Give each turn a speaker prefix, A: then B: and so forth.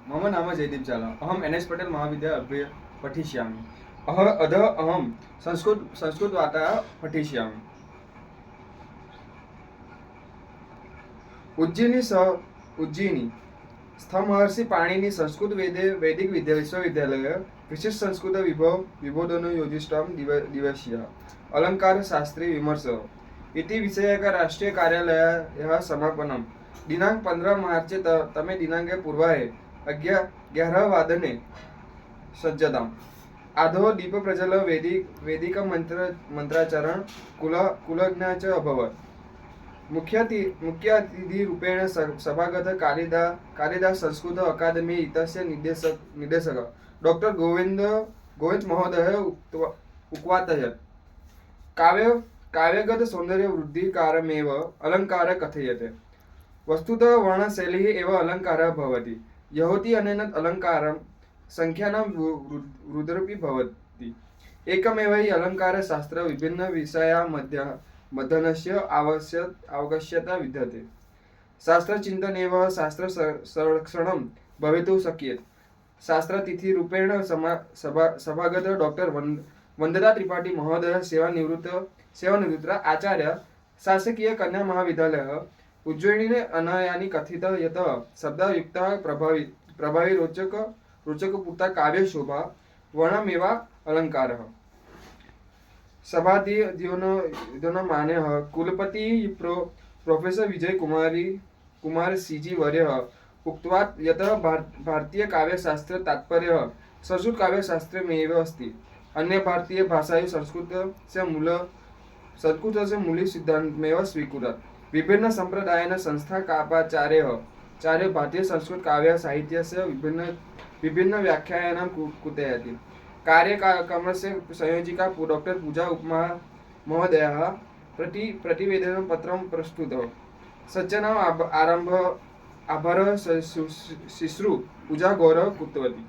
A: मम नाम जयदीप जाला। अहम NS पटेल महाविद्यालये पठिष्यामि। अधः अहम संस्कृतवार्ताः पठिष्यामि। उज्जयिनी स्थमहर्षि पाणिनि संस्कृत वैदिक विश्वविद्यालय विशिष्ट संस्कृत विबोधन योजिष्टम दिवसीय अलंकार शास्त्री विमर्श इति विषयक राष्ट्रीय कार्यालय समापनम दिनांक 15 मार्च तमे दिनांके पूर्वाहे 11 सज्जताम आधो दीप प्रज्वल वैदिक मंत्राचरण कुलज्ञा च अभवत्। मुख्य अतिथि रूपेण सभागत कालिदास संस्कृत अकादमी इत्यस्य निदेशक डॉक्टर गोविंद महोदय उक्तवन्तः काव्यगत सौंदर्य वृद्धिकारमेव अलंकार कथयते। वस्तुतः वर्णशैली एव अलंकारः भवति। यहोति अनेन अलंकारं संख्यानां वृद्धिरपि भवति। एकमेव हि अलंकारशास्त्र विभिन्न विषया मध्यनस्य आवश्यकता विद्यते। शास्त्रचिन्तनेव शास्त्रसंरक्षणं भवितुं शक्यते। शास्त्रातिथिरूपेण सभागत डॉक्टर वंदना त्रिपाठी महोदय सेवानिवृत्त आचार्य शासकीय कन्या महाविद्यालय उज्जयिनी अनयानि कथित यत शब्दयुक्तः प्रभावी रोचकपूर्ता काव्य शोभा वर्णमेवा अलंकारः। सभाधियोन मान्यः कुलपति प्रोफेसर विजय कुमार सीजी वर्यः उक्तवान् यतः भारतीय काव्यशास्त्र तात्पर्यः संस्कृत काव्यशास्त्रमेव अस्ति। अन्य भारतीय भाषासु संस्कृतस्य मूलसिद्धान्तमेव स्वीकुर्यात्। विभिन्न संप्रदायेन संस्थापकाचार्यः भारतीय संस्कृत काव्य साहित्यस्य विभिन्न व्याख्यानं कुर्वन्ति। कार्यक्रमस्य संयोजिका डॉक्टर पूजा उपमा महोदयाः प्रतिवेदनं पत्रं प्रस्तुतः। सज्जनाम् आभर शुश्रूष पूजा गौरव कृतवती।